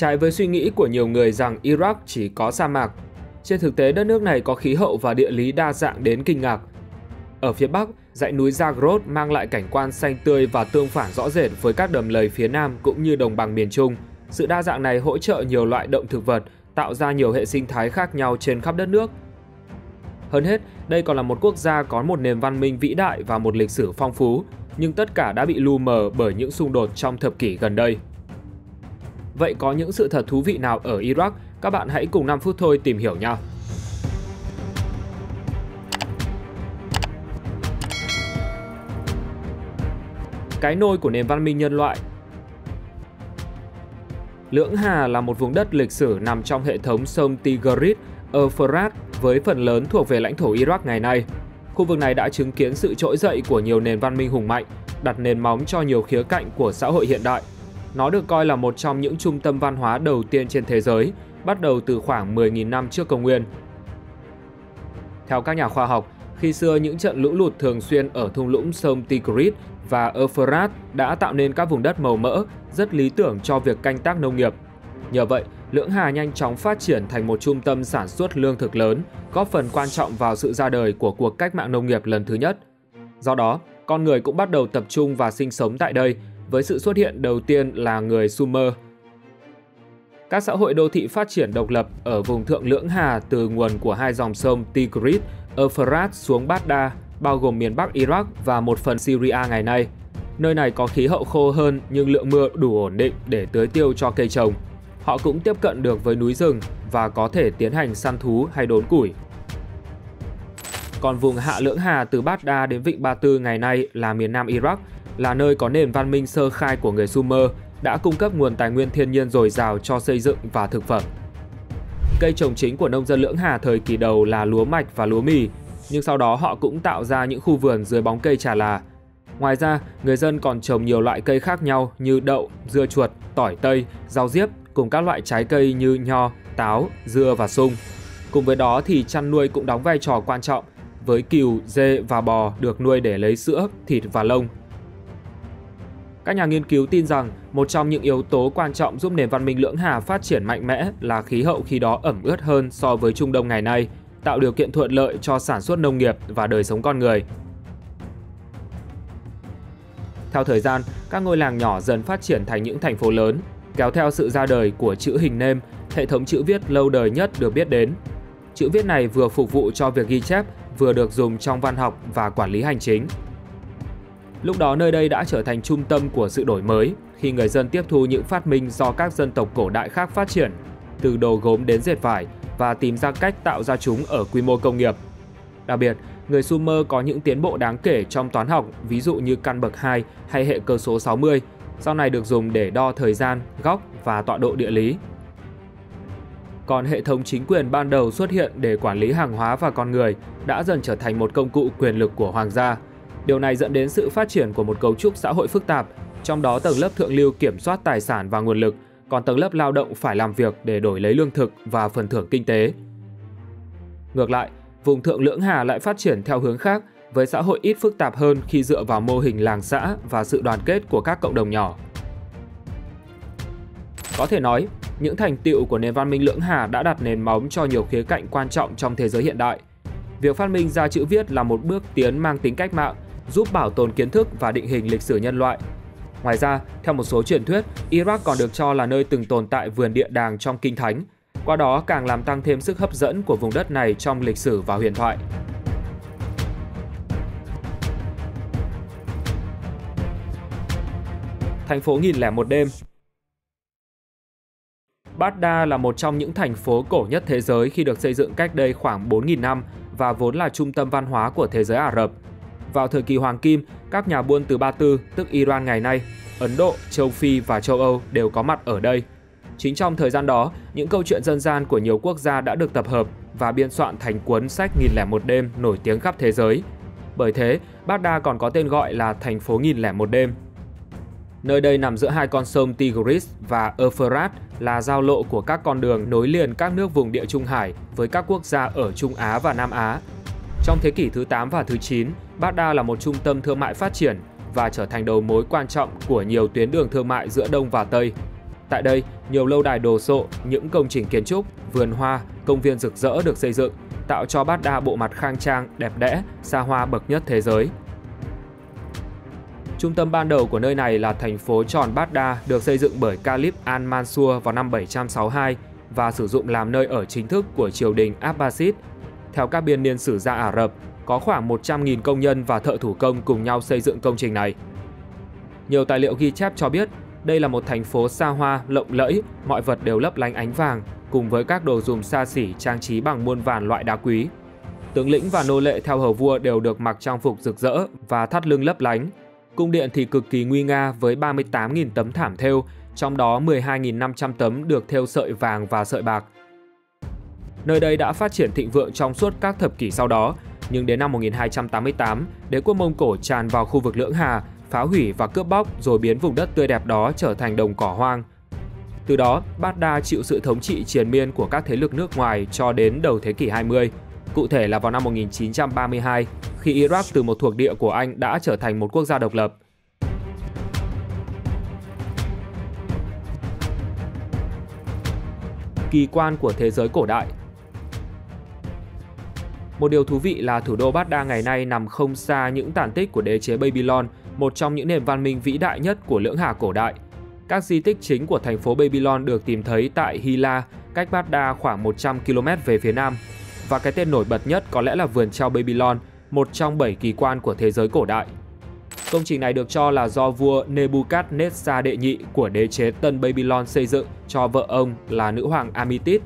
Trái với suy nghĩ của nhiều người rằng Iraq chỉ có sa mạc, trên thực tế đất nước này có khí hậu và địa lý đa dạng đến kinh ngạc. Ở phía Bắc, dãy núi Zagros mang lại cảnh quan xanh tươi và tương phản rõ rệt với các đầm lầy phía Nam cũng như đồng bằng miền Trung. Sự đa dạng này hỗ trợ nhiều loại động thực vật, tạo ra nhiều hệ sinh thái khác nhau trên khắp đất nước. Hơn hết, đây còn là một quốc gia có một nền văn minh vĩ đại và một lịch sử phong phú, nhưng tất cả đã bị lu mờ bởi những xung đột trong thập kỷ gần đây. Vậy có những sự thật thú vị nào ở Iraq? Các bạn hãy cùng 5 phút thôi tìm hiểu nha! Cái nôi của nền văn minh nhân loại. Lưỡng Hà là một vùng đất lịch sử nằm trong hệ thống sông Tigris, Euphrates với phần lớn thuộc về lãnh thổ Iraq ngày nay. Khu vực này đã chứng kiến sự trỗi dậy của nhiều nền văn minh hùng mạnh, đặt nền móng cho nhiều khía cạnh của xã hội hiện đại. Nó được coi là một trong những trung tâm văn hóa đầu tiên trên thế giới, bắt đầu từ khoảng 10.000 năm trước công nguyên. Theo các nhà khoa học, khi xưa những trận lũ lụt thường xuyên ở thung lũng sông Tigris và Euphrates đã tạo nên các vùng đất màu mỡ, rất lý tưởng cho việc canh tác nông nghiệp. Nhờ vậy, Lưỡng Hà nhanh chóng phát triển thành một trung tâm sản xuất lương thực lớn, góp phần quan trọng vào sự ra đời của cuộc cách mạng nông nghiệp lần thứ nhất. Do đó, con người cũng bắt đầu tập trung và sinh sống tại đây, với sự xuất hiện đầu tiên là người Sumer. Các xã hội đô thị phát triển độc lập ở vùng thượng Lưỡng Hà từ nguồn của hai dòng sông Tigris, Euphrates xuống Baghdad, bao gồm miền Bắc Iraq và một phần Syria ngày nay. Nơi này có khí hậu khô hơn nhưng lượng mưa đủ ổn định để tưới tiêu cho cây trồng. Họ cũng tiếp cận được với núi rừng và có thể tiến hành săn thú hay đốn củi. Còn vùng hạ Lưỡng Hà từ Baghdad đến Vịnh Ba Tư ngày nay là miền Nam Iraq, là nơi có nền văn minh sơ khai của người Sumer, đã cung cấp nguồn tài nguyên thiên nhiên dồi dào cho xây dựng và thực phẩm. Cây trồng chính của nông dân Lưỡng Hà thời kỳ đầu là lúa mạch và lúa mì, nhưng sau đó họ cũng tạo ra những khu vườn dưới bóng cây trà là. Ngoài ra, người dân còn trồng nhiều loại cây khác nhau như đậu, dưa chuột, tỏi tây, rau diếp cùng các loại trái cây như nho, táo, dưa và sung. Cùng với đó thì chăn nuôi cũng đóng vai trò quan trọng, với cừu, dê và bò được nuôi để lấy sữa, thịt và lông. Các nhà nghiên cứu tin rằng một trong những yếu tố quan trọng giúp nền văn minh Lưỡng Hà phát triển mạnh mẽ là khí hậu khi đó ẩm ướt hơn so với Trung Đông ngày nay, tạo điều kiện thuận lợi cho sản xuất nông nghiệp và đời sống con người. Theo thời gian, các ngôi làng nhỏ dần phát triển thành những thành phố lớn, kéo theo sự ra đời của chữ hình nêm, hệ thống chữ viết lâu đời nhất được biết đến. Chữ viết này vừa phục vụ cho việc ghi chép, vừa được dùng trong văn học và quản lý hành chính. Lúc đó nơi đây đã trở thành trung tâm của sự đổi mới, khi người dân tiếp thu những phát minh do các dân tộc cổ đại khác phát triển, từ đồ gốm đến dệt vải, và tìm ra cách tạo ra chúng ở quy mô công nghiệp. Đặc biệt, người Sumer có những tiến bộ đáng kể trong toán học, ví dụ như căn bậc 2 hay hệ cơ số 60, sau này được dùng để đo thời gian, góc và tọa độ địa lý. Còn hệ thống chính quyền ban đầu xuất hiện để quản lý hàng hóa và con người đã dần trở thành một công cụ quyền lực của hoàng gia. Điều này dẫn đến sự phát triển của một cấu trúc xã hội phức tạp, trong đó tầng lớp thượng lưu kiểm soát tài sản và nguồn lực, còn tầng lớp lao động phải làm việc để đổi lấy lương thực và phần thưởng kinh tế. Ngược lại, vùng thượng Lưỡng Hà lại phát triển theo hướng khác, với xã hội ít phức tạp hơn khi dựa vào mô hình làng xã và sự đoàn kết của các cộng đồng nhỏ. Có thể nói, những thành tựu của nền văn minh Lưỡng Hà đã đặt nền móng cho nhiều khía cạnh quan trọng trong thế giới hiện đại. Việc phát minh ra chữ viết là một bước tiến mang tính cách mạng, giúp bảo tồn kiến thức và định hình lịch sử nhân loại. Ngoài ra, theo một số truyền thuyết, Iraq còn được cho là nơi từng tồn tại vườn địa đàng trong Kinh Thánh, qua đó càng làm tăng thêm sức hấp dẫn của vùng đất này trong lịch sử và huyền thoại. Thành phố nghìn lẻ một đêm. Baghdad là một trong những thành phố cổ nhất thế giới khi được xây dựng cách đây khoảng 4.000 năm và vốn là trung tâm văn hóa của thế giới Ả Rập. Vào thời kỳ Hoàng Kim, các nhà buôn từ Ba Tư, tức Iran ngày nay, Ấn Độ, châu Phi và châu Âu đều có mặt ở đây. Chính trong thời gian đó, những câu chuyện dân gian của nhiều quốc gia đã được tập hợp và biên soạn thành cuốn sách Nghìn lẻ một đêm nổi tiếng khắp thế giới. Bởi thế, Baghdad còn có tên gọi là thành phố Nghìn lẻ một đêm. Nơi đây nằm giữa hai con sông Tigris và Euphrates, là giao lộ của các con đường nối liền các nước vùng Địa Trung Hải với các quốc gia ở Trung Á và Nam Á. Trong thế kỷ thứ 8 và thứ 9, Baghdad là một trung tâm thương mại phát triển và trở thành đầu mối quan trọng của nhiều tuyến đường thương mại giữa Đông và Tây. Tại đây, nhiều lâu đài đồ sộ, những công trình kiến trúc, vườn hoa, công viên rực rỡ được xây dựng, tạo cho Baghdad bộ mặt khang trang, đẹp đẽ, xa hoa bậc nhất thế giới. Trung tâm ban đầu của nơi này là thành phố tròn Baghdad được xây dựng bởi Caliph al-Mansur vào năm 762 và sử dụng làm nơi ở chính thức của triều đình Abbasid. Theo các biên niên sử gia Ả Rập, có khoảng 100.000 công nhân và thợ thủ công cùng nhau xây dựng công trình này. Nhiều tài liệu ghi chép cho biết đây là một thành phố xa hoa, lộng lẫy, mọi vật đều lấp lánh ánh vàng, cùng với các đồ dùng xa xỉ trang trí bằng muôn vàn loại đá quý. Tướng lĩnh và nô lệ theo hầu vua đều được mặc trang phục rực rỡ và thắt lưng lấp lánh. Cung điện thì cực kỳ nguy nga với 38.000 tấm thảm thêu, trong đó 12.500 tấm được thêu sợi vàng và sợi bạc. Nơi đây đã phát triển thịnh vượng trong suốt các thập kỷ sau đó, nhưng đến năm 1288, đế quốc Mông Cổ tràn vào khu vực Lưỡng Hà, phá hủy và cướp bóc rồi biến vùng đất tươi đẹp đó trở thành đồng cỏ hoang. Từ đó, Baghdad chịu sự thống trị triền miên của các thế lực nước ngoài cho đến đầu thế kỷ 20. Cụ thể là vào năm 1932, khi Iraq từ một thuộc địa của Anh đã trở thành một quốc gia độc lập. Kỳ quan của thế giới cổ đại. Một điều thú vị là thủ đô Baghdad ngày nay nằm không xa những tàn tích của đế chế Babylon, một trong những nền văn minh vĩ đại nhất của Lưỡng Hà cổ đại. Các di tích chính của thành phố Babylon được tìm thấy tại Hilla, cách Baghdad khoảng 100 km về phía nam. Và cái tên nổi bật nhất có lẽ là vườn treo Babylon, một trong 7 kỳ quan của thế giới cổ đại. Công trình này được cho là do vua Nebuchadnezzar đệ nhị của đế chế Tân Babylon xây dựng cho vợ ông là nữ hoàng Amitis.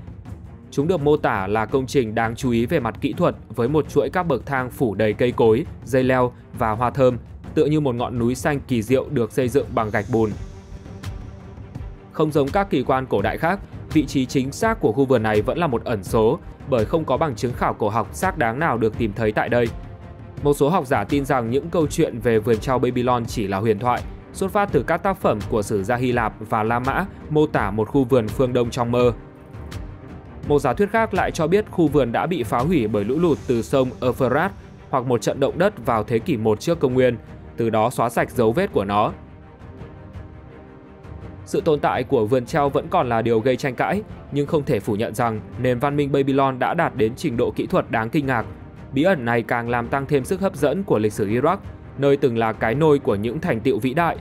Chúng được mô tả là công trình đáng chú ý về mặt kỹ thuật với một chuỗi các bậc thang phủ đầy cây cối, dây leo và hoa thơm, tựa như một ngọn núi xanh kỳ diệu được xây dựng bằng gạch bùn. Không giống các kỳ quan cổ đại khác, vị trí chính xác của khu vườn này vẫn là một ẩn số bởi không có bằng chứng khảo cổ học xác đáng nào được tìm thấy tại đây. Một số học giả tin rằng những câu chuyện về vườn treo Babylon chỉ là huyền thoại, xuất phát từ các tác phẩm của sử gia Hy Lạp và La Mã mô tả một khu vườn phương Đông trong mơ. Một giả thuyết khác lại cho biết khu vườn đã bị phá hủy bởi lũ lụt từ sông Euphrates hoặc một trận động đất vào thế kỷ 1 trước công nguyên, từ đó xóa sạch dấu vết của nó. Sự tồn tại của vườn treo vẫn còn là điều gây tranh cãi, nhưng không thể phủ nhận rằng nền văn minh Babylon đã đạt đến trình độ kỹ thuật đáng kinh ngạc. Bí ẩn này càng làm tăng thêm sức hấp dẫn của lịch sử Iraq, nơi từng là cái nôi của những thành tựu vĩ đại.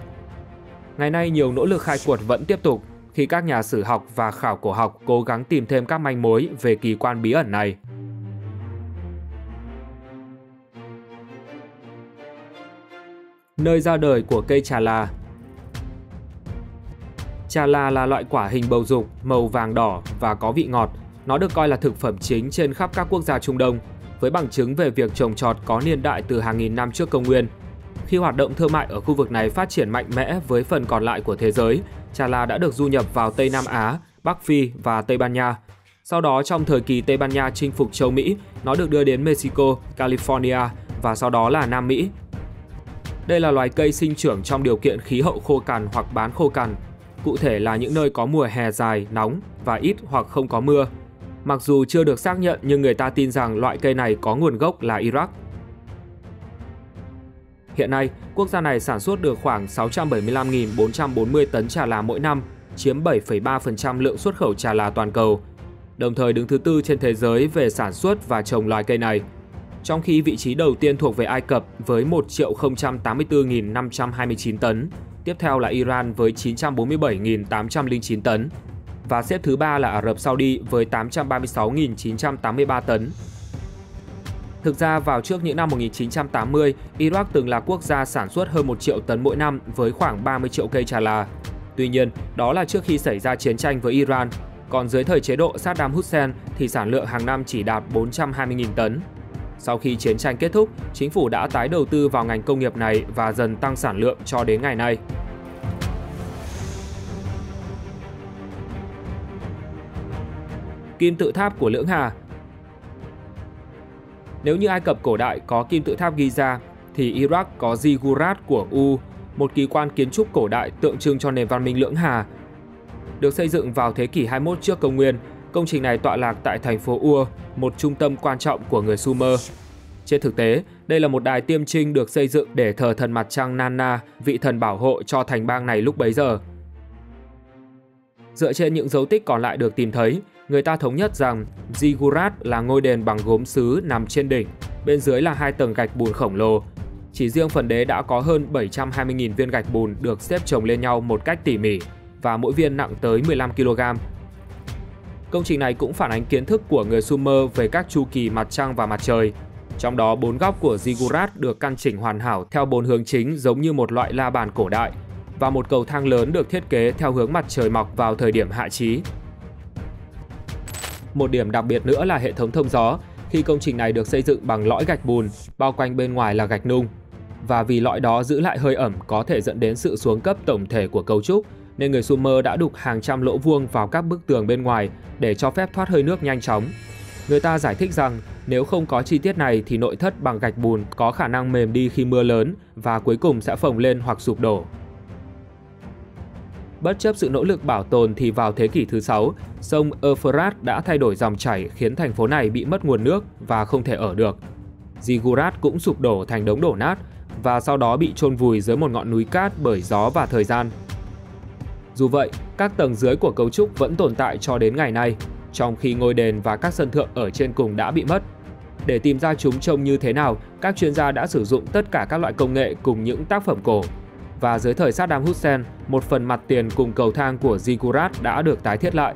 Ngày nay, nhiều nỗ lực khai quật vẫn tiếp tục khi các nhà sử học và khảo cổ học cố gắng tìm thêm các manh mối về kỳ quan bí ẩn này. Nơi ra đời của cây trà là. Trà là loại quả hình bầu dục, màu vàng đỏ và có vị ngọt. Nó được coi là thực phẩm chính trên khắp các quốc gia Trung Đông, với bằng chứng về việc trồng trọt có niên đại từ hàng nghìn năm trước công nguyên. Khi hoạt động thương mại ở khu vực này phát triển mạnh mẽ với phần còn lại của thế giới, trà đã được du nhập vào Tây Nam Á, Bắc Phi và Tây Ban Nha. Sau đó, trong thời kỳ Tây Ban Nha chinh phục châu Mỹ, nó được đưa đến Mexico, California và sau đó là Nam Mỹ. Đây là loài cây sinh trưởng trong điều kiện khí hậu khô cằn hoặc bán khô cằn, cụ thể là những nơi có mùa hè dài, nóng và ít hoặc không có mưa. Mặc dù chưa được xác nhận nhưng người ta tin rằng loại cây này có nguồn gốc là Iraq. Hiện nay, quốc gia này sản xuất được khoảng 675.440 tấn trà là mỗi năm, chiếm 7,3% lượng xuất khẩu trà là toàn cầu, đồng thời đứng thứ tư trên thế giới về sản xuất và trồng loài cây này. Trong khi vị trí đầu tiên thuộc về Ai Cập với 1.084.529 tấn, tiếp theo là Iran với 947.809 tấn, và xếp thứ ba là Ả Rập Saudi với 836.983 tấn. Thực ra, vào trước những năm 1980, Iraq từng là quốc gia sản xuất hơn 1 triệu tấn mỗi năm với khoảng 30 triệu cây trà là. Tuy nhiên, đó là trước khi xảy ra chiến tranh với Iran, còn dưới thời chế độ Saddam Hussein thì sản lượng hàng năm chỉ đạt 420.000 tấn. Sau khi chiến tranh kết thúc, chính phủ đã tái đầu tư vào ngành công nghiệp này và dần tăng sản lượng cho đến ngày nay. Kim tự tháp của Lưỡng Hà. Nếu như Ai Cập cổ đại có kim tự tháp Giza, thì Iraq có Ziggurat của U, một kỳ quan kiến trúc cổ đại tượng trưng cho nền văn minh Lưỡng Hà. Được xây dựng vào thế kỷ 21 trước công nguyên, công trình này tọa lạc tại thành phố Ur, một trung tâm quan trọng của người Sumer. Trên thực tế, đây là một đài tiêm trinh được xây dựng để thờ thần mặt trăng Nanna, vị thần bảo hộ cho thành bang này lúc bấy giờ. Dựa trên những dấu tích còn lại được tìm thấy, người ta thống nhất rằng Ziggurat là ngôi đền bằng gốm sứ nằm trên đỉnh, bên dưới là 2 tầng gạch bùn khổng lồ. Chỉ riêng phần đế đã có hơn 720.000 viên gạch bùn được xếp chồng lên nhau một cách tỉ mỉ và mỗi viên nặng tới 15 kg. Công trình này cũng phản ánh kiến thức của người Sumer về các chu kỳ mặt trăng và mặt trời. Trong đó 4 góc của Ziggurat được căn chỉnh hoàn hảo theo 4 hướng chính giống như một loại la bàn cổ đại, và một cầu thang lớn được thiết kế theo hướng mặt trời mọc vào thời điểm hạ chí. Một điểm đặc biệt nữa là hệ thống thông gió, khi công trình này được xây dựng bằng lõi gạch bùn, bao quanh bên ngoài là gạch nung. Và vì lõi đó giữ lại hơi ẩm có thể dẫn đến sự xuống cấp tổng thể của cấu trúc, nên người Sumer đã đục hàng trăm lỗ vuông vào các bức tường bên ngoài để cho phép thoát hơi nước nhanh chóng. Người ta giải thích rằng nếu không có chi tiết này thì nội thất bằng gạch bùn có khả năng mềm đi khi mưa lớn và cuối cùng sẽ phồng lên hoặc sụp đổ. Bất chấp sự nỗ lực bảo tồn thì vào thế kỷ thứ 6, sông Euphrates đã thay đổi dòng chảy khiến thành phố này bị mất nguồn nước và không thể ở được. Ziggurat cũng sụp đổ thành đống đổ nát và sau đó bị chôn vùi dưới một ngọn núi cát bởi gió và thời gian. Dù vậy, các tầng dưới của cấu trúc vẫn tồn tại cho đến ngày nay, trong khi ngôi đền và các sân thượng ở trên cùng đã bị mất. Để tìm ra chúng trông như thế nào, các chuyên gia đã sử dụng tất cả các loại công nghệ cùng những tác phẩm cổ. Và dưới thời Saddam Hussein, một phần mặt tiền cùng cầu thang của Ziggurat đã được tái thiết lại.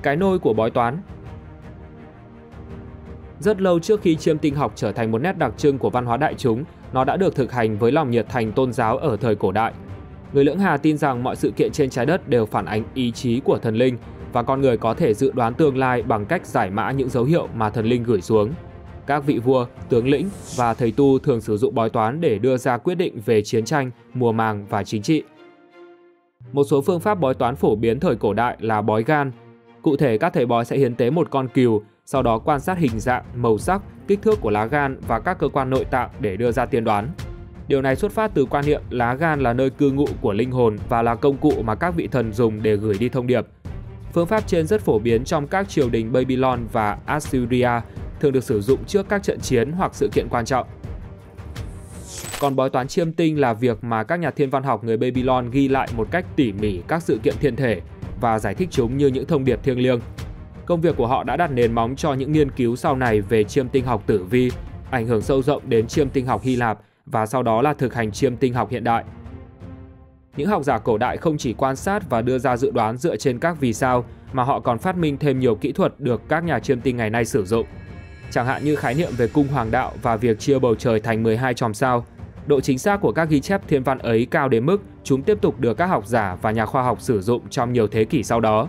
Cái nôi của bói toán. Rất lâu trước khi chiêm tinh học trở thành một nét đặc trưng của văn hóa đại chúng, nó đã được thực hành với lòng nhiệt thành tôn giáo ở thời cổ đại. Người Lưỡng Hà tin rằng mọi sự kiện trên trái đất đều phản ánh ý chí của thần linh và con người có thể dự đoán tương lai bằng cách giải mã những dấu hiệu mà thần linh gửi xuống. Các vị vua, tướng lĩnh và thầy tu thường sử dụng bói toán để đưa ra quyết định về chiến tranh, mùa màng và chính trị. Một số phương pháp bói toán phổ biến thời cổ đại là bói gan. Cụ thể, các thầy bói sẽ hiến tế một con cừu, sau đó quan sát hình dạng, màu sắc, kích thước của lá gan và các cơ quan nội tạng để đưa ra tiên đoán. Điều này xuất phát từ quan niệm lá gan là nơi cư ngụ của linh hồn và là công cụ mà các vị thần dùng để gửi đi thông điệp. Phương pháp trên rất phổ biến trong các triều đình Babylon và Assyria, thường được sử dụng trước các trận chiến hoặc sự kiện quan trọng. Còn bói toán chiêm tinh là việc mà các nhà thiên văn học người Babylon ghi lại một cách tỉ mỉ các sự kiện thiên thể và giải thích chúng như những thông điệp thiêng liêng. Công việc của họ đã đặt nền móng cho những nghiên cứu sau này về chiêm tinh học tử vi, ảnh hưởng sâu rộng đến chiêm tinh học Hy Lạp và sau đó là thực hành chiêm tinh học hiện đại. Những học giả cổ đại không chỉ quan sát và đưa ra dự đoán dựa trên các vì sao, mà họ còn phát minh thêm nhiều kỹ thuật được các nhà chiêm tinh ngày nay sử dụng. Chẳng hạn như khái niệm về cung hoàng đạo và việc chia bầu trời thành 12 chòm sao. Độ chính xác của các ghi chép thiên văn ấy cao đến mức chúng tiếp tục được các học giả và nhà khoa học sử dụng trong nhiều thế kỷ sau đó.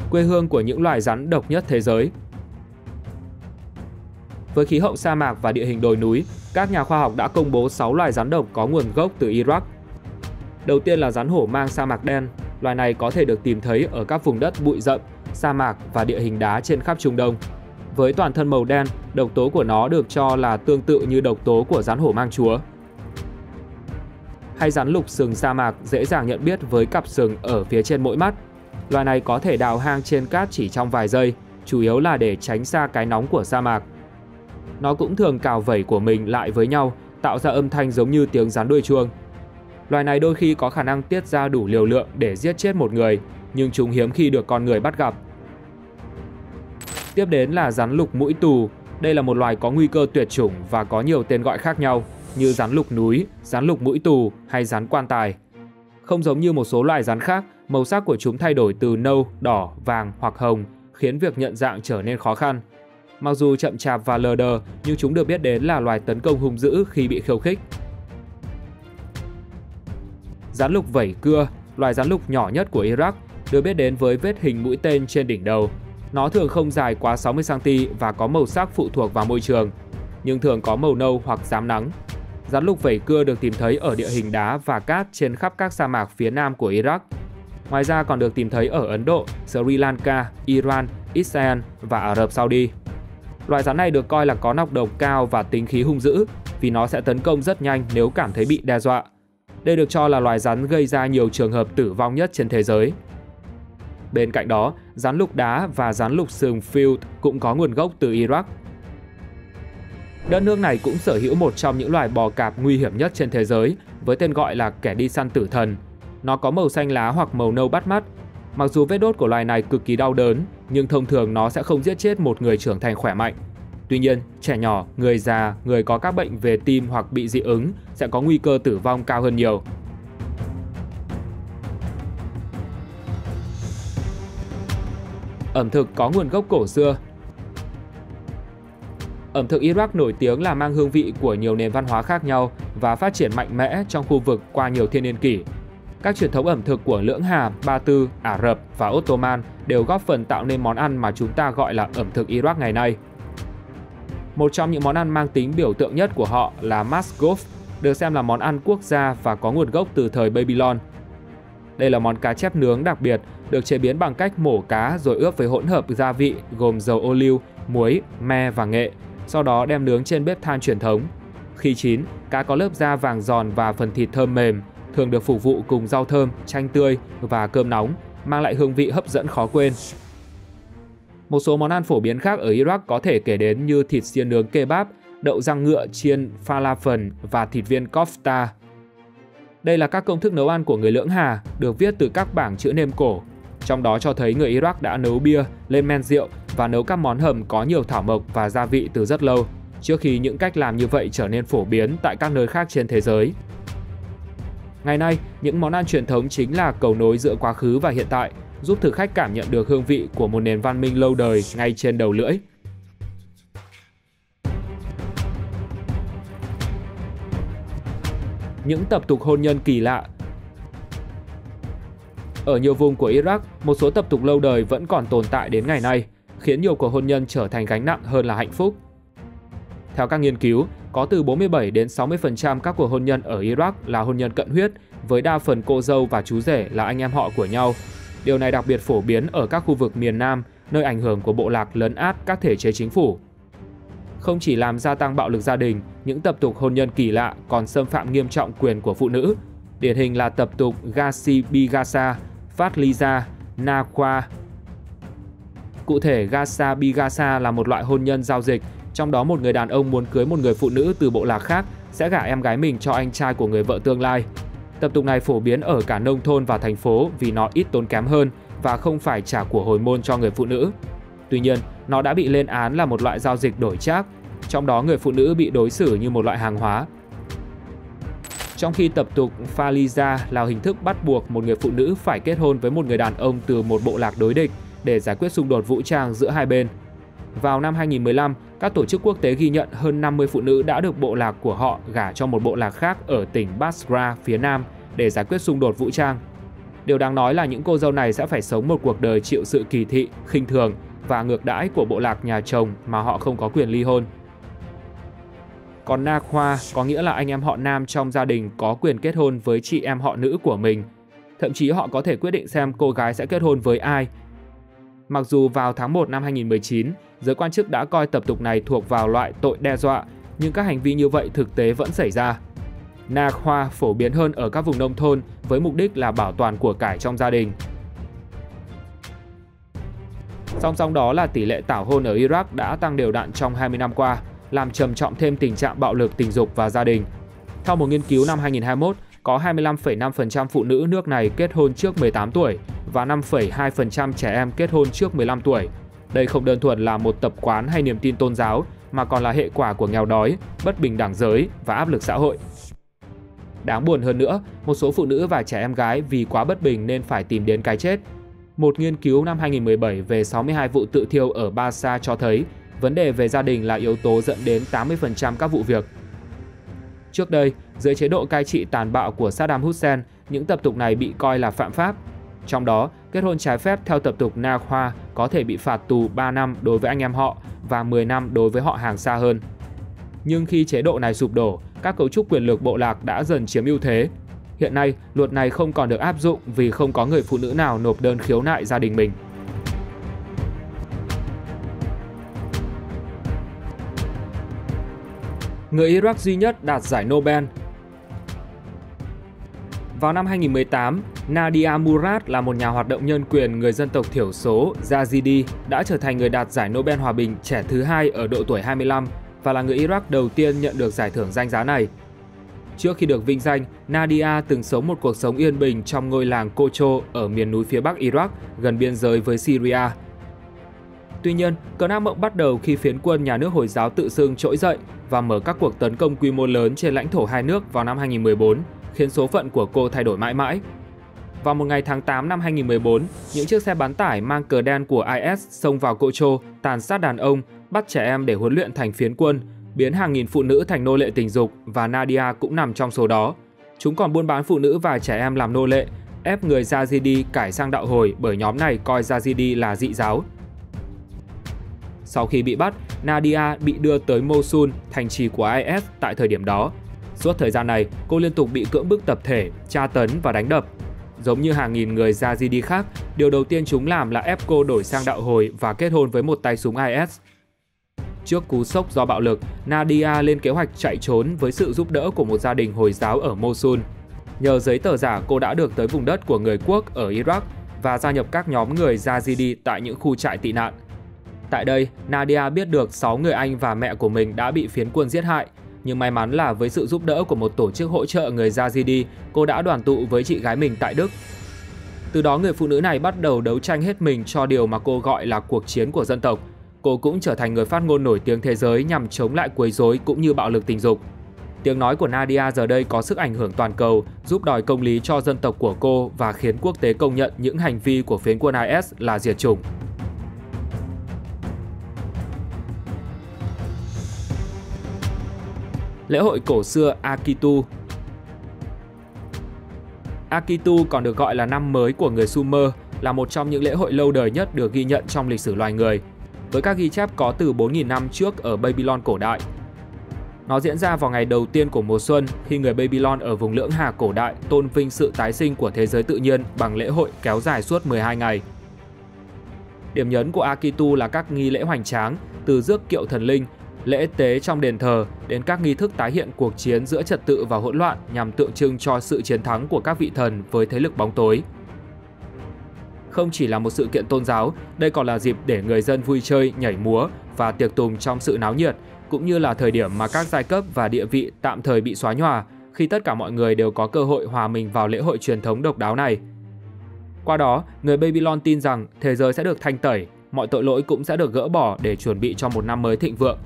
Quê hương của những loài rắn độc nhất thế giới. Với khí hậu sa mạc và địa hình đồi núi, các nhà khoa học đã công bố 6 loài rắn độc có nguồn gốc từ Iraq. Đầu tiên là rắn hổ mang sa mạc đen. Loài này có thể được tìm thấy ở các vùng đất bụi rậm, sa mạc và địa hình đá trên khắp Trung Đông. Với toàn thân màu đen, độc tố của nó được cho là tương tự như độc tố của rắn hổ mang chúa. Hay rắn lục sừng sa mạc dễ dàng nhận biết với cặp sừng ở phía trên mỗi mắt. Loài này có thể đào hang trên cát chỉ trong vài giây, chủ yếu là để tránh xa cái nóng của sa mạc. Nó cũng thường cào vẩy của mình lại với nhau, tạo ra âm thanh giống như tiếng rắn đuôi chuông. Loài này đôi khi có khả năng tiết ra đủ liều lượng để giết chết một người, nhưng chúng hiếm khi được con người bắt gặp. Tiếp đến là rắn lục mũi tù. Đây là một loài có nguy cơ tuyệt chủng và có nhiều tên gọi khác nhau như rắn lục núi, rắn lục mũi tù hay rắn quan tài. Không giống như một số loài rắn khác, màu sắc của chúng thay đổi từ nâu, đỏ, vàng hoặc hồng, khiến việc nhận dạng trở nên khó khăn. Mặc dù chậm chạp và lờ đờ, nhưng chúng được biết đến là loài tấn công hung dữ khi bị khiêu khích. Rắn lục vẩy cưa, loài rắn lục nhỏ nhất của Iraq, được biết đến với vết hình mũi tên trên đỉnh đầu. Nó thường không dài quá 60 cm và có màu sắc phụ thuộc vào môi trường, nhưng thường có màu nâu hoặc rám nắng. Rắn lục vẩy cưa được tìm thấy ở địa hình đá và cát trên khắp các sa mạc phía nam của Iraq. Ngoài ra còn được tìm thấy ở Ấn Độ, Sri Lanka, Iran, Israel và Ả Rập Saudi. Loài rắn này được coi là có nọc độc cao và tính khí hung dữ vì nó sẽ tấn công rất nhanh nếu cảm thấy bị đe dọa. Đây được cho là loài rắn gây ra nhiều trường hợp tử vong nhất trên thế giới. Bên cạnh đó, rắn lục đá và rắn lục sừng Field cũng có nguồn gốc từ Iraq. Đất nước này cũng sở hữu một trong những loài bò cạp nguy hiểm nhất trên thế giới, với tên gọi là kẻ đi săn tử thần. Nó có màu xanh lá hoặc màu nâu bắt mắt. Mặc dù vết đốt của loài này cực kỳ đau đớn, nhưng thông thường nó sẽ không giết chết một người trưởng thành khỏe mạnh. Tuy nhiên, trẻ nhỏ, người già, người có các bệnh về tim hoặc bị dị ứng sẽ có nguy cơ tử vong cao hơn nhiều. Ẩm thực có nguồn gốc cổ xưa. Ẩm thực Iraq nổi tiếng là mang hương vị của nhiều nền văn hóa khác nhau và phát triển mạnh mẽ trong khu vực qua nhiều thiên niên kỷ. Các truyền thống ẩm thực của Lưỡng Hà, Ba Tư, Ả Rập và Ottoman đều góp phần tạo nên món ăn mà chúng ta gọi là ẩm thực Iraq ngày nay. Một trong những món ăn mang tính biểu tượng nhất của họ là Masgouf, được xem là món ăn quốc gia và có nguồn gốc từ thời Babylon. Đây là món cá chép nướng đặc biệt, được chế biến bằng cách mổ cá rồi ướp với hỗn hợp gia vị gồm dầu ô liu, muối, me và nghệ, sau đó đem nướng trên bếp than truyền thống. Khi chín, cá có lớp da vàng giòn và phần thịt thơm mềm, thường được phục vụ cùng rau thơm, chanh tươi và cơm nóng, mang lại hương vị hấp dẫn khó quên. Một số món ăn phổ biến khác ở Iraq có thể kể đến như thịt xiên nướng kebab, đậu rang ngựa chiên falafel và thịt viên kofta. Đây là các công thức nấu ăn của người Lưỡng Hà, được viết từ các bảng chữ nêm cổ. Trong đó cho thấy người Iraq đã nấu bia, lên men rượu và nấu các món hầm có nhiều thảo mộc và gia vị từ rất lâu, trước khi những cách làm như vậy trở nên phổ biến tại các nơi khác trên thế giới. Ngày nay, những món ăn truyền thống chính là cầu nối giữa quá khứ và hiện tại, giúp thực khách cảm nhận được hương vị của một nền văn minh lâu đời ngay trên đầu lưỡi. Những tập tục hôn nhân kỳ lạ. Ở nhiều vùng của Iraq, một số tập tục lâu đời vẫn còn tồn tại đến ngày nay, khiến nhiều cuộc hôn nhân trở thành gánh nặng hơn là hạnh phúc. Theo các nghiên cứu, có từ 47 đến 60% các cuộc hôn nhân ở Iraq là hôn nhân cận huyết, với đa phần cô dâu và chú rể là anh em họ của nhau. Điều này đặc biệt phổ biến ở các khu vực miền Nam, nơi ảnh hưởng của bộ lạc lấn át các thể chế chính phủ. Không chỉ làm gia tăng bạo lực gia đình, những tập tục hôn nhân kỳ lạ còn xâm phạm nghiêm trọng quyền của phụ nữ. Điển hình là tập tục Gasi Bigasa, Fatliza, Nakwa. Cụ thể, Gasa Bigasa là một loại hôn nhân giao dịch, trong đó một người đàn ông muốn cưới một người phụ nữ từ bộ lạc khác sẽ gả em gái mình cho anh trai của người vợ tương lai. Tập tục này phổ biến ở cả nông thôn và thành phố vì nó ít tốn kém hơn và không phải trả của hồi môn cho người phụ nữ. Tuy nhiên, nó đã bị lên án là một loại giao dịch đổi trác, trong đó người phụ nữ bị đối xử như một loại hàng hóa. Trong khi tập tục Faliza là hình thức bắt buộc một người phụ nữ phải kết hôn với một người đàn ông từ một bộ lạc đối địch để giải quyết xung đột vũ trang giữa hai bên. Vào năm 2015, các tổ chức quốc tế ghi nhận hơn 50 phụ nữ đã được bộ lạc của họ gả cho một bộ lạc khác ở tỉnh Basra phía Nam để giải quyết xung đột vũ trang. Điều đáng nói là những cô dâu này sẽ phải sống một cuộc đời chịu sự kỳ thị, khinh thường và ngược đãi của bộ lạc nhà chồng mà họ không có quyền ly hôn. Còn Nakwa có nghĩa là anh em họ nam trong gia đình có quyền kết hôn với chị em họ nữ của mình. Thậm chí họ có thể quyết định xem cô gái sẽ kết hôn với ai. Mặc dù vào tháng 1 năm 2019, giới quan chức đã coi tập tục này thuộc vào loại tội đe dọa, nhưng các hành vi như vậy thực tế vẫn xảy ra. Nakwa phổ biến hơn ở các vùng nông thôn với mục đích là bảo toàn của cải trong gia đình. Song song đó là tỷ lệ tảo hôn ở Iraq đã tăng đều đặn trong 20 năm qua, làm trầm trọng thêm tình trạng bạo lực tình dục và gia đình. Theo một nghiên cứu năm 2021, có 25,5% phụ nữ nước này kết hôn trước 18 tuổi và 5,2% trẻ em kết hôn trước 15 tuổi. Đây không đơn thuần là một tập quán hay niềm tin tôn giáo, mà còn là hệ quả của nghèo đói, bất bình đẳng giới và áp lực xã hội. Đáng buồn hơn nữa, một số phụ nữ và trẻ em gái vì quá bất bình nên phải tìm đến cái chết. Một nghiên cứu năm 2017 về 62 vụ tự thiêu ở Basra cho thấy vấn đề về gia đình là yếu tố dẫn đến 80% các vụ việc. Trước đây, dưới chế độ cai trị tàn bạo của Saddam Hussein, những tập tục này bị coi là phạm pháp. Trong đó, kết hôn trái phép theo tập tục Nakwa có thể bị phạt tù 3 năm đối với anh em họ và 10 năm đối với họ hàng xa hơn. Nhưng khi chế độ này sụp đổ, các cấu trúc quyền lực bộ lạc đã dần chiếm ưu thế. Hiện nay, luật này không còn được áp dụng vì không có người phụ nữ nào nộp đơn khiếu nại gia đình mình. Người Iraq duy nhất đạt giải Nobel. Vào năm 2018, Nadia Murad là một nhà hoạt động nhân quyền người dân tộc thiểu số Yazidi đã trở thành người đạt giải Nobel Hòa bình trẻ thứ hai ở độ tuổi 25 và là người Iraq đầu tiên nhận được giải thưởng danh giá này. Trước khi được vinh danh, Nadia từng sống một cuộc sống yên bình trong ngôi làng Kocho ở miền núi phía bắc Iraq, gần biên giới với Syria. Tuy nhiên, cơn ác mộng bắt đầu khi phiến quân nhà nước Hồi giáo tự xưng trỗi dậy và mở các cuộc tấn công quy mô lớn trên lãnh thổ hai nước vào năm 2014, khiến số phận của cô thay đổi mãi mãi. Vào một ngày tháng 8 năm 2014, những chiếc xe bán tải mang cờ đen của IS xông vào Kocho, tàn sát đàn ông, bắt trẻ em để huấn luyện thành phiến quân, biến hàng nghìn phụ nữ thành nô lệ tình dục và Nadia cũng nằm trong số đó. Chúng còn buôn bán phụ nữ và trẻ em làm nô lệ, ép người Yazidi cải sang đạo Hồi bởi nhóm này coi Yazidi là dị giáo. Sau khi bị bắt, Nadia bị đưa tới Mosul, thành trì của IS tại thời điểm đó. Suốt thời gian này, cô liên tục bị cưỡng bức tập thể, tra tấn và đánh đập. Giống như hàng nghìn người Yazidi khác, điều đầu tiên chúng làm là ép cô đổi sang đạo Hồi và kết hôn với một tay súng IS. Trước cú sốc do bạo lực, Nadia lên kế hoạch chạy trốn với sự giúp đỡ của một gia đình Hồi giáo ở Mosul. Nhờ giấy tờ giả, cô đã được tới vùng đất của người quốc ở Iraq và gia nhập các nhóm người Yazidi tại những khu trại tị nạn. Tại đây, Nadia biết được 6 người anh và mẹ của mình đã bị phiến quân giết hại. Nhưng may mắn là với sự giúp đỡ của một tổ chức hỗ trợ người Yazidi, cô đã đoàn tụ với chị gái mình tại Đức. Từ đó người phụ nữ này bắt đầu đấu tranh hết mình cho điều mà cô gọi là cuộc chiến của dân tộc. Cô cũng trở thành người phát ngôn nổi tiếng thế giới nhằm chống lại quấy rối cũng như bạo lực tình dục. Tiếng nói của Nadia giờ đây có sức ảnh hưởng toàn cầu, giúp đòi công lý cho dân tộc của cô và khiến quốc tế công nhận những hành vi của phiến quân IS là diệt chủng. Lễ hội cổ xưa Akitu. Akitu còn được gọi là năm mới của người Sumer, là một trong những lễ hội lâu đời nhất được ghi nhận trong lịch sử loài người, với các ghi chép có từ 4.000 năm trước ở Babylon cổ đại. Nó diễn ra vào ngày đầu tiên của mùa xuân, khi người Babylon ở vùng Lưỡng Hà cổ đại tôn vinh sự tái sinh của thế giới tự nhiên bằng lễ hội kéo dài suốt 12 ngày. Điểm nhấn của Akitu là các nghi lễ hoành tráng, từ rước kiệu thần linh, lễ tế trong đền thờ đến các nghi thức tái hiện cuộc chiến giữa trật tự và hỗn loạn nhằm tượng trưng cho sự chiến thắng của các vị thần với thế lực bóng tối. Không chỉ là một sự kiện tôn giáo, đây còn là dịp để người dân vui chơi, nhảy múa và tiệc tùng trong sự náo nhiệt, cũng như là thời điểm mà các giai cấp và địa vị tạm thời bị xóa nhòa, khi tất cả mọi người đều có cơ hội hòa mình vào lễ hội truyền thống độc đáo này. Qua đó, người Babylon tin rằng thế giới sẽ được thanh tẩy, mọi tội lỗi cũng sẽ được gỡ bỏ để chuẩn bị cho một năm mới thịnh vượng.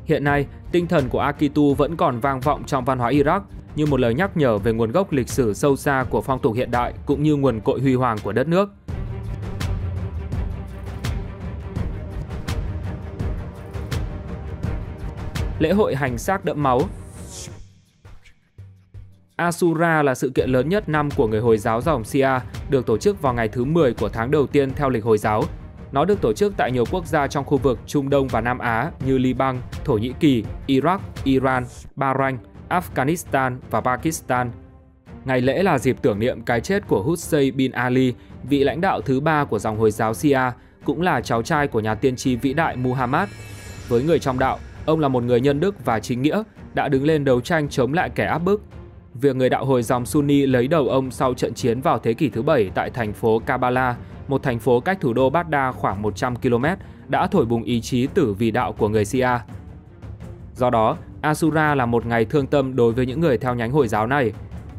Hiện nay, tinh thần của Akitu vẫn còn vang vọng trong văn hóa Iraq như một lời nhắc nhở về nguồn gốc lịch sử sâu xa của phong tục hiện đại cũng như nguồn cội huy hoàng của đất nước. Lễ hội hành xác đẫm máu. Ashura là sự kiện lớn nhất năm của người Hồi giáo dòng Shia, được tổ chức vào ngày thứ 10 của tháng đầu tiên theo lịch Hồi giáo. Nó được tổ chức tại nhiều quốc gia trong khu vực Trung Đông và Nam Á như Liban, Thổ Nhĩ Kỳ, Iraq, Iran, Bahrain, Afghanistan và Pakistan. Ngày lễ là dịp tưởng niệm cái chết của Hussein bin Ali, vị lãnh đạo thứ 3 của dòng Hồi giáo Shia, cũng là cháu trai của nhà tiên tri vĩ đại Muhammad. Với người trong đạo, ông là một người nhân đức và chính nghĩa, đã đứng lên đấu tranh chống lại kẻ áp bức. Việc người đạo Hồi dòng Sunni lấy đầu ông sau trận chiến vào thế kỷ thứ 7 tại thành phố Karbala, một thành phố cách thủ đô Baghdad khoảng 100 km, đã thổi bùng ý chí tử vì đạo của người Shia. Do đó, Ashura là một ngày thương tâm đối với những người theo nhánh Hồi giáo này.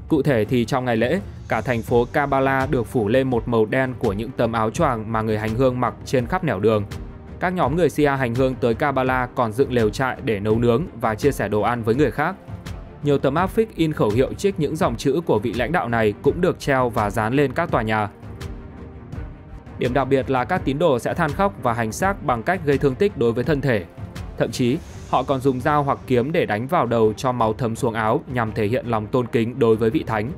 Cụ thể thì trong ngày lễ, cả thành phố Karbala được phủ lên một màu đen của những tấm áo choàng mà người hành hương mặc trên khắp nẻo đường. Các nhóm người Shia hành hương tới Karbala còn dựng lều trại để nấu nướng và chia sẻ đồ ăn với người khác. Nhiều tấm áp phích in khẩu hiệu trích những dòng chữ của vị lãnh đạo này cũng được treo và dán lên các tòa nhà. Điểm đặc biệt là các tín đồ sẽ than khóc và hành xác bằng cách gây thương tích đối với thân thể. Thậm chí, họ còn dùng dao hoặc kiếm để đánh vào đầu cho máu thấm xuống áo nhằm thể hiện lòng tôn kính đối với vị thánh.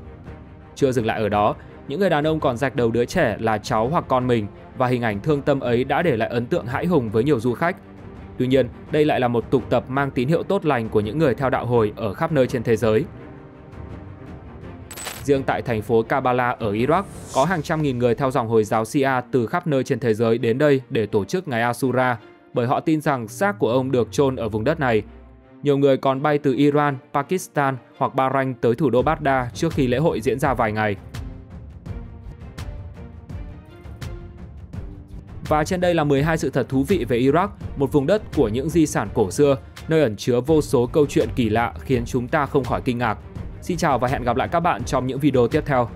Chưa dừng lại ở đó, những người đàn ông còn rạch đầu đứa trẻ là cháu hoặc con mình, và hình ảnh thương tâm ấy đã để lại ấn tượng hãi hùng với nhiều du khách. Tuy nhiên, đây lại là một tục tập mang tín hiệu tốt lành của những người theo đạo Hồi ở khắp nơi trên thế giới. Riêng tại thành phố Karbala ở Iraq, có hàng trăm nghìn người theo dòng Hồi giáo Shia từ khắp nơi trên thế giới đến đây để tổ chức ngày Ashura, bởi họ tin rằng xác của ông được chôn ở vùng đất này. Nhiều người còn bay từ Iran, Pakistan hoặc Bahrain tới thủ đô Baghdad trước khi lễ hội diễn ra vài ngày. Và trên đây là 12 sự thật thú vị về Iraq, một vùng đất của những di sản cổ xưa, nơi ẩn chứa vô số câu chuyện kỳ lạ khiến chúng ta không khỏi kinh ngạc. Xin chào và hẹn gặp lại các bạn trong những video tiếp theo.